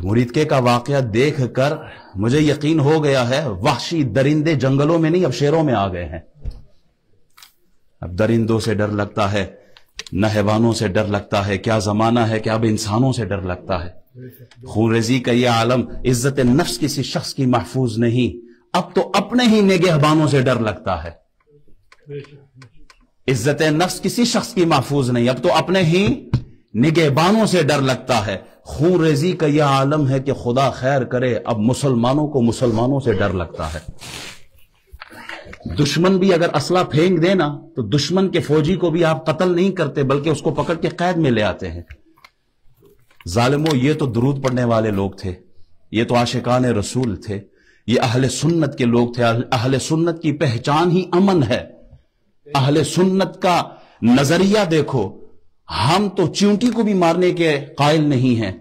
مریدکے کا واقعہ دیکھ کر مجھے یقین ہو گیا ہے وحشی درندے جنگلوں میں نہیں اب شیروں میں آ گئے ہیں. اب درندوں سے ڈر لگتا ہے نہ حیوانوں سے ڈر لگتا ہے. کیا زمانہ ہے کہ اب انسانوں سے ڈر لگتا ہے. خون ریزی کا یہ عالم عزت نفس کسی شخص کی محفوظ نہیں. اب تو اپنے ہی نگہبانوں سے ڈر لگتا ہے. عزت نفس کسی شخص کی محفوظ نہیں, اب تو اپنے ہی نگہبانوں سے ڈر لگتا ہے. خون ریزی کا یہ عالم ہے کہ خدا خیر کرے اب مسلمانوں کو مسلمانوں سے ڈر لگتا ہے. دشمن بھی اگر اسلحہ پھینک دے نا تو دشمن کے فوجی کو بھی آپ قتل نہیں کرتے بلکہ اس کو پکڑ کے قید میں لے آتے ہیں. ظالموں, یہ تو درود پڑھنے والے لوگ تھے, یہ تو عاشقان رسول تھے, یہ اہل سنت کے لوگ تھے. اہل سنت کی پہچان ہی امن ہے. اہل سنت کا نظریہ دیکھو. ہم تو چیونٹی کو بھی مارنے کے قائل نہیں ہیں,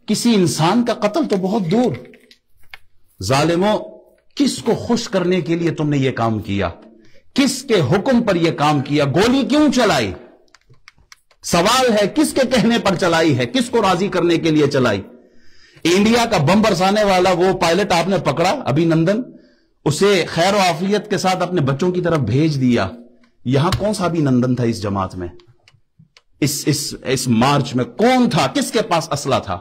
کسی انسان کا قتل تو بہت دور. ظالموں, کس کو خوش کرنے کے لیے تم نے یہ کام کیا؟ کس کے حکم پر یہ کام کیا؟ گولی کیوں چلائی؟ سوال ہے کس کے کہنے پر چلائی ہے؟ کس کو راضی کرنے کے لیے چلائی؟ انڈیا کا بم برسانے والا وہ پائلٹ آپ نے پکڑا ابھی نندن, اسے خیر و عافیت کے ساتھ اپنے بچوں کی طرف بھیج دیا. یہاں کون سا ابھی نندن تھا اس جماعت میں, اس مارچ میں کون تھا؟ کس کے پاس اسلحہ تھا؟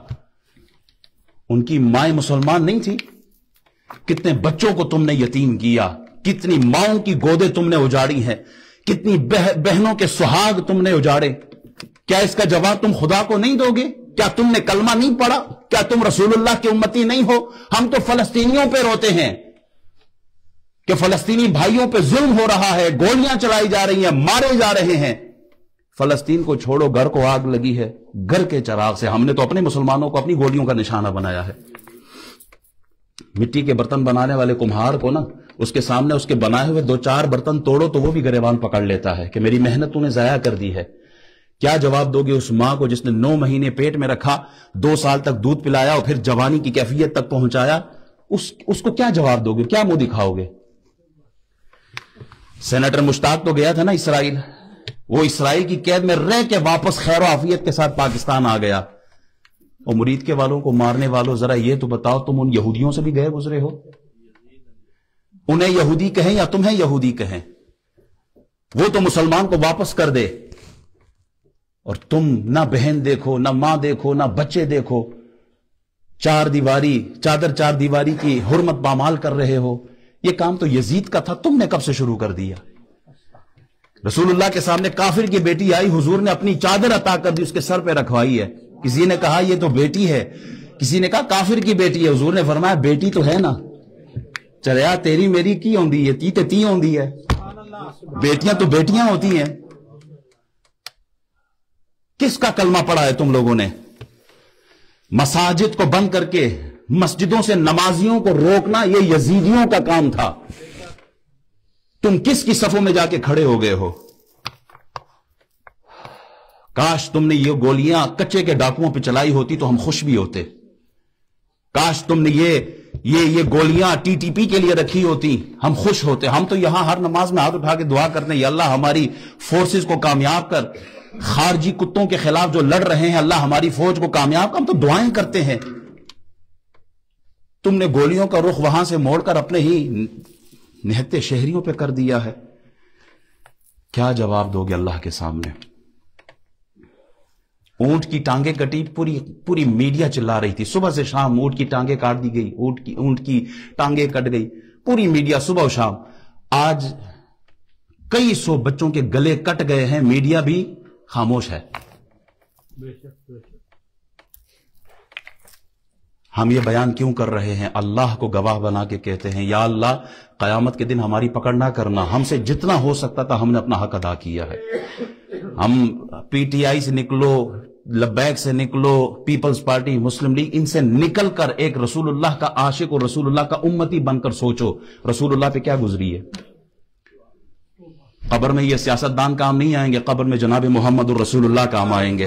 ان کی مائیں مسلمان نہیں تھی؟ کتنے بچوں کو تم نے یتیم کیا, کتنی ماؤں کی گودیں تم نے اجاڑی ہیں, کتنی بہنوں کے سہاگ تم نے اجاڑے. کیا اس کا جواب تم خدا کو نہیں دو گے؟ کیا تم نے کلمہ نہیں پڑھا؟ کیا تم رسول اللہ کے امتی نہیں ہو؟ ہم تو فلسطینیوں پہ روتے ہیں کہ فلسطینی بھائیوں پہ ظلم ہو رہا ہے, گولیاں چلائی جا رہی ہیں, مارے جا رہے ہیں. فلسطین کو چھوڑو, گھر کو آگ لگی ہے, گھر کے چراغ سے. ہم نے تو اپنے مسلمانوں کو اپنی گولیوں کا نشانہ بنایا ہے. مٹی کے برتن بنانے والے کمہار کو نا, اس کے سامنے اس کے بنائے ہوئے 2-4 برتن توڑو تو وہ بھی گریبان پکڑ لیتا ہے کہ میری محنت تو نے ضائع کر دی ہے. کیا جواب دو گے اس ماں کو جس نے 9 مہینے پیٹ میں رکھا, 2 سال تک دودھ پلایا اور پھر جوانی کی کیفیت تک پہنچایا؟ اس کو کیا جواب دو گے؟ کیا منہ دکھاؤ گے؟ سینیٹر مشتاق تو گیا تھا نا اسرائیل, وہ اسرائیل کی قید میں رہ کے واپس خیر و عافیت کے ساتھ پاکستان آ گیا. اور مرید کے والوں کو مارنے والوں, ذرا یہ تو بتاؤ تم ان یہودیوں سے بھی گئے گزرے ہو؟ انہیں یہودی کہیں یا تمہیں یہودی کہیں, وہ تو مسلمان کو واپس کر دے, اور تم نہ بہن دیکھو, نہ ماں دیکھو, نہ بچے دیکھو, چادر 4 دیواری کی حرمت پامال کر رہے ہو. یہ کام تو یزید کا تھا, تم نے کب سے شروع کر دیا؟ رسول اللہ کے سامنے کافر کی بیٹی آئی, حضور نے اپنی چادر عطا کر دی, اس کے سر پہ رکھوائی ہے. کسی نے کہا یہ تو بیٹی ہے, کسی نے کہا کافر کی بیٹی ہے. حضور نے فرمایا بیٹی تو ہے نا, چلیا تیری میری کی ہوندی ہے, تی ہوندی ہے, بیٹیاں تو بیٹیاں ہوتی ہیں. کس کا کلمہ پڑھا ہے تم لوگوں نے؟ مساجد کو بند کر کے مسجدوں سے نمازیوں کو روکنا یہ یزیدیوں کا کام تھا. تم کس کی صفوں میں جا کے کھڑے ہو گئے ہو؟ کاش تم نے یہ گولیاں کچے کے ڈاکوؤں پہ چلائی ہوتی تو ہم خوش بھی ہوتے. کاش تم نے یہ گولیاں TTP کے لیے رکھی ہوتی, ہم خوش ہوتے. ہم تو یہاں ہر نماز میں ہاتھ اٹھا کے دعا کرتے ہیں, یا اللہ ہماری فورسز کو کامیاب کر, خارجی کتوں کے خلاف جو لڑ رہے ہیں اللہ ہماری فوج کو کامیاب کر. ہم تو دعائیں کرتے ہیں. تم نے گولیوں کا رخ وہاں سے موڑ کر اپنے ہی نہتے شہریوں پہ کر دیا ہے. کیا جواب دو گے اللہ کے سامنے؟ اونٹ کی ٹانگیں کٹی, پوری میڈیا چلا رہی تھی صبح سے شام, اونٹ کی ٹانگیں کاٹ دی گئی, اونٹ کی ٹانگیں کٹ گئی, پوری میڈیا صبح و شام. آج کئی 100 بچوں کے گلے کٹ گئے ہیں, میڈیا بھی خاموش ہے. ہم یہ بیان کیوں کر رہے ہیں؟ اللہ کو گواہ بنا کے کہتے ہیں یا اللہ قیامت کے دن ہماری پکڑ نہ کرنا, ہم سے جتنا ہو سکتا تھا ہم نے اپنا حق ادا کیا ہے. ہم PTI سے نکلو, لبیک سے نکلو, پیپلز پارٹی, مسلم لیگ, ان سے نکل کر ایک رسول اللہ کا عاشق اور رسول اللہ کا امتی بن کر سوچو رسول اللہ پہ کیا گزری ہے. قبر میں یہ سیاستدان کام نہیں آئیں گے, قبر میں جناب محمد الرسول اللہ کام آئیں گے.